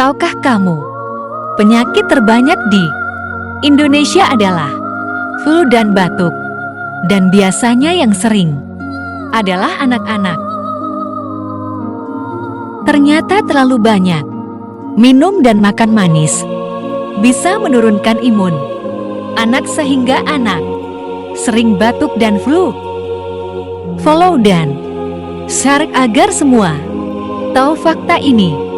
Tahukah kamu, penyakit terbanyak di Indonesia adalah flu dan batuk. Dan biasanya yang sering adalah anak-anak. Ternyata terlalu banyak minum dan makan manis bisa menurunkan imun anak sehingga anak sering batuk dan flu. Follow dan share agar semua tahu fakta ini.